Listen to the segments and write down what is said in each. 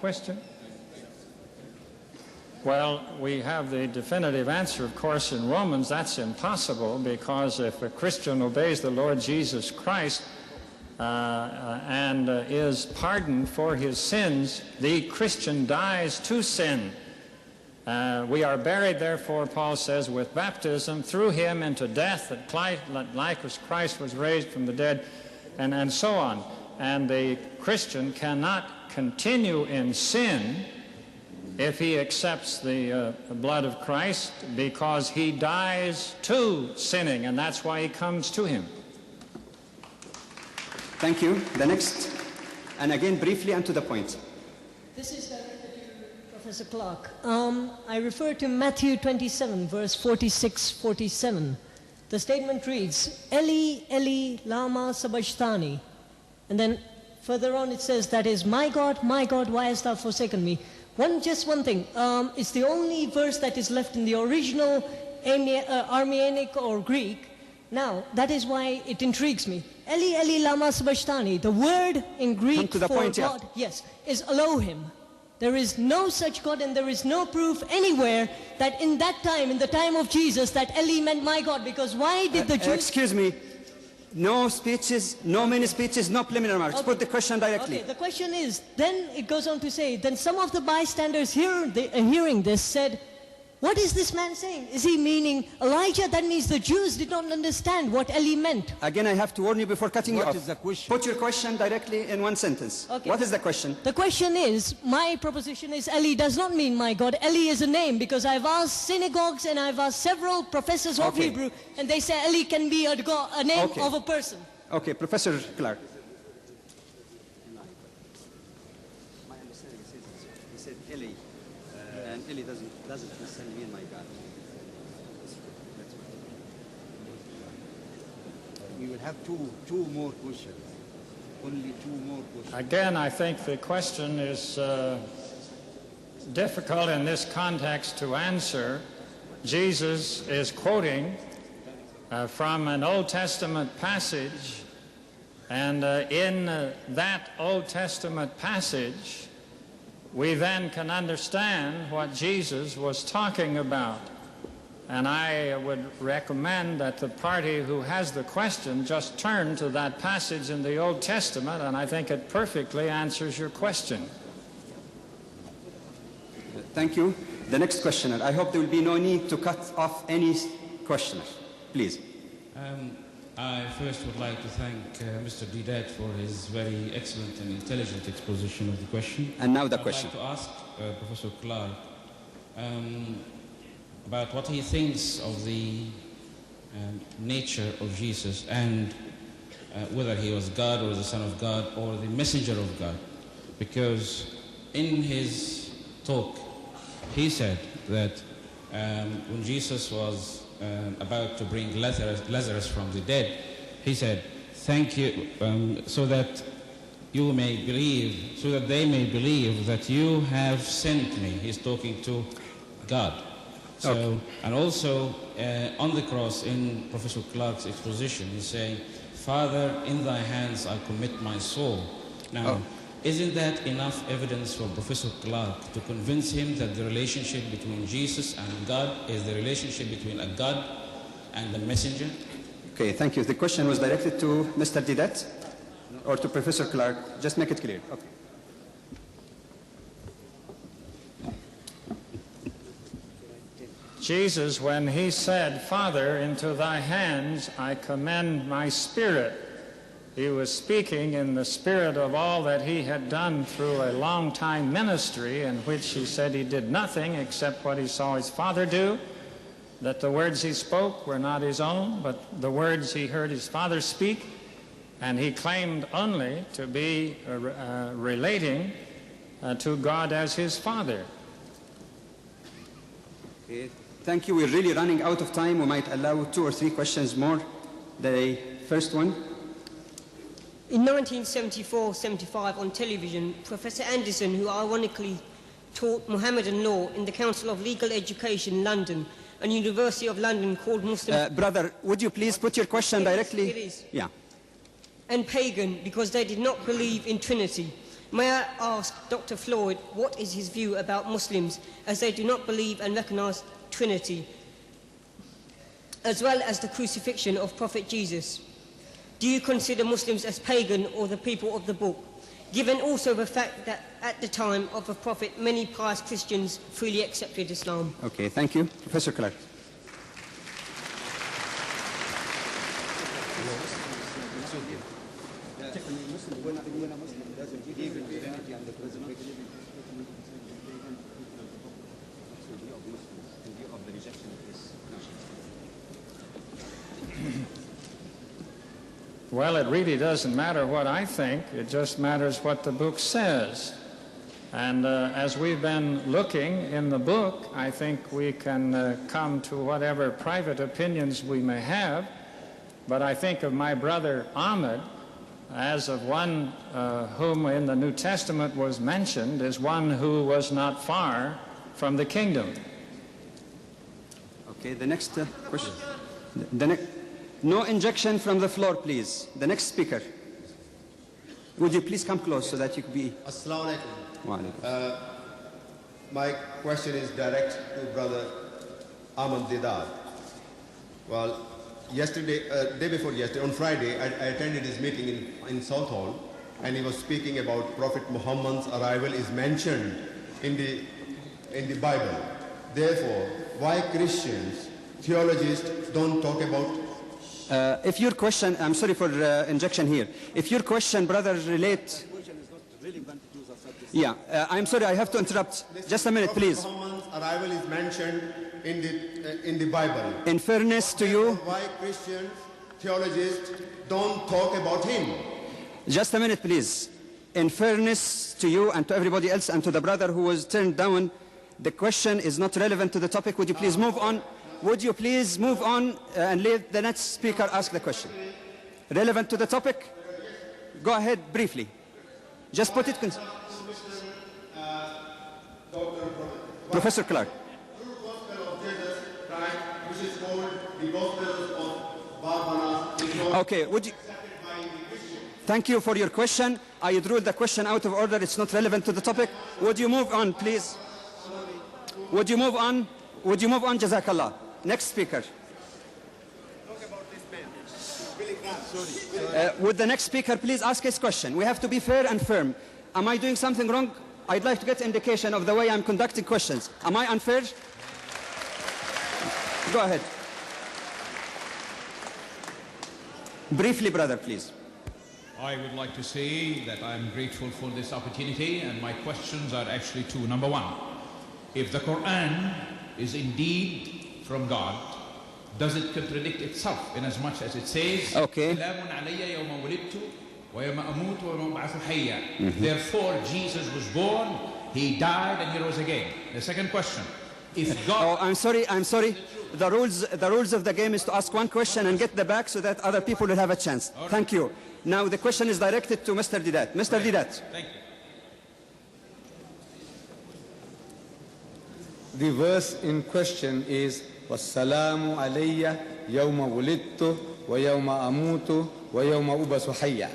Question? Well, we have the definitive answer, of course, in Romans. That's impossible, because if a Christian obeys the Lord Jesus Christ and is pardoned for his sins, the Christian dies to sin. We are buried, therefore, Paul says, with baptism through him into death, that like as Christ was raised from the dead, and so on. And the Christian cannot continue in sin if he accepts the blood of Christ, because he dies to sinning, and that's why he comes to him. Thank you. The next, and again briefly and to the point. This is directed to Professor Clark. I refer to Matthew 27, verse 46-47. The statement reads, Eli, Eli, lama sabachthani. And then further on it says, that is, my God, why hast thou forsaken me? Just one thing. It's the only verse that is left in the original Aramaic or Greek. Now, that is why it intrigues me. Eli, Eli, lama sabachthani. The word in Greek for point, God, yes, is Elohim. There is no such God, and there is no proof anywhere that in that time, in the time of Jesus, that Eli meant my God. Because why did the Jews... Excuse me. No speeches, no many speeches, no preliminary remarks. Okay. Put the question directly. Okay, the question is, then it goes on to say, then some of the bystanders hearing this said, what is this man saying? Is he meaning Elijah? That means the Jews did not understand what Eli meant. Again, I have to warn you before cutting you off. What is the question? Put your question directly in one sentence. Okay. What is the question? The question is, my proposition is Eli does not mean my God. Eli is a name, because I've asked synagogues and I've asked several professors of Hebrew, and they say Eli can be a name of a person. Okay, Professor Clark. My understanding is he said Eli, and Eli doesn't necessarily mean my God. We will have two more questions. Only two more questions. Again, I think the question is difficult in this context to answer. Jesus is quoting from an Old Testament passage, and in that Old Testament passage, we then can understand what Jesus was talking about. And I would recommend that the party who has the question just turn to that passage in the Old Testament, and I think it perfectly answers your question. Thank you. The next questioner. I hope there will be no need to cut off any questioner. Please. I first would like to thank Mr. Deedat for his very excellent and intelligent exposition of the question. And now the question. I'd like to ask Professor Clark about what he thinks of the nature of Jesus, and whether he was God or the Son of God or the messenger of God. Because in his talk, he said that when Jesus was about to bring Lazarus from the dead, he said, thank you, so that you may believe, so that they may believe that you have sent me. He's talking to God. So, okay. And also on the cross, in Professor Clark's exposition, he's saying, Father, in thy hands I commit my soul. Now, isn't that enough evidence for Professor Clark to convince him that the relationship between Jesus and God is the relationship between a God and the messenger? Okay, thank you. The question was directed to Mr. Deedat or to Professor Clark. Just make it clear. Okay. Jesus, when he said, Father, into thy hands I commend my spirit, he was speaking in the spirit of all that he had done through a long time ministry, in which he said he did nothing except what he saw his Father do, that the words he spoke were not his own, but the words he heard his Father speak, and he claimed only to be relating to God as his Father. Okay. Thank you. We're really running out of time. We might allow 2 or 3 questions more. The first one. In 1974-75 on television, Professor Anderson, who ironically taught Mohammedan law in the Council of Legal Education, London, and University of London, called Muslim... brother, would you please put your question directly? It is. Yeah. And pagan, because they did not believe in Trinity. May I ask Dr. Floyd what is his view about Muslims as they do not believe and recognize Trinity, as well as the crucifixion of Prophet Jesus? Do you consider Muslims as pagan or the people of the book, given also the fact that at the time of the Prophet many pious Christians freely accepted Islam? Okay, thank you. Professor Clark. Well, it really doesn't matter what I think. It just matters what the book says. And as we've been looking in the book, I think we can come to whatever private opinions we may have. But I think of my brother Ahmad as of one whom in the New Testament was mentioned as one who was not far from the kingdom. Okay, the next question. No injection from the floor, please. The next speaker. Would you please come close so that you could be... Assalamu alaikum. Wa alaikum. My question is direct to Brother Ahmad Deedat. Well, day before yesterday, on Friday, I attended his meeting in Southall, and he was speaking about Prophet Muhammad's arrival is mentioned in the Bible. Therefore, why Christians, theologians don't talk about... if your question, I'm sorry for injection here. If your question, brother, relate... Yeah, I'm sorry, I have to interrupt. Just a minute, please. Muhammad's arrival is mentioned in the Bible. In fairness to you... Why Christians, theologians don't talk about him? Just a minute, please. In fairness to you and to everybody else and to the brother who was turned down, the question is not relevant to the topic. Would you please move on? Would you please move on and let the next speaker ask the question? Relevant to the topic? Go ahead briefly. Just put it... Professor Clark. Okay, would you... Thank you for your question. I ruled the question out of order. It's not relevant to the topic. Would you move on, please? Would you move on? Would you move on, Jazakallah? Next speaker. Would the next speaker please ask his question? We have to be fair and firm. Am I doing something wrong? I'd like to get indication of the way I'm conducting questions. Am I unfair? Go ahead. Briefly, brother, please. I would like to say that I'm grateful for this opportunity, and my questions are actually two. Number one, if the Quran is indeed from God, does it contradict itself in as much as it says, okay. Therefore, Jesus was born, he died, and he rose again. The second question, if God... Oh, I'm sorry. The rules of the game is to ask one question and get the back so that other people will have a chance. Right. Thank you. Now the question is directed to Mr. Deedat. Mr. Deedat. Thank you. The verse in question is وَالسَّلَامُ عَلَيَّ يَوْمَ وُلِدْتُ وَيَوْمَ أَمُوتُ وَيَوْمَ أُبْعَثُ حَيًّا,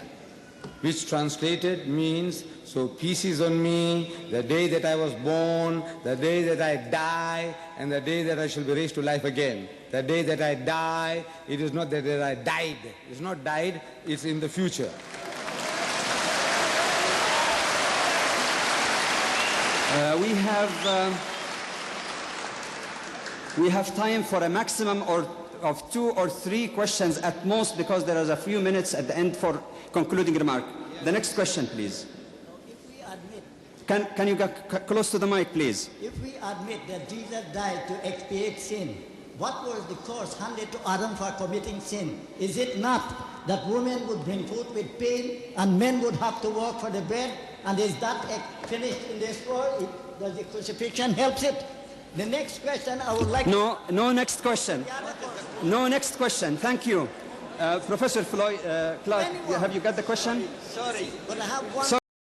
which translated means, so peace is on me, the day that I was born, the day that I die, and the day that I shall be raised to life again. The day that I die, it is not that I died. It's not died, it's in the future. We have time for a maximum of 2 or 3 questions at most, because there is a few minutes at the end for concluding remark. The next question, please. If we admit... Can you get close to the mic, please? If we admit that Jesus died to expiate sin, what was the cost handed to Adam for committing sin? Is it not that women would bring food with pain and men would have to work for the bread? And is that finished in this world? Does the crucifixion help it? The next question I would like... No next question. No next question. Thank you. Professor Floyd, Clark, have you got the question? Sorry, but I have one...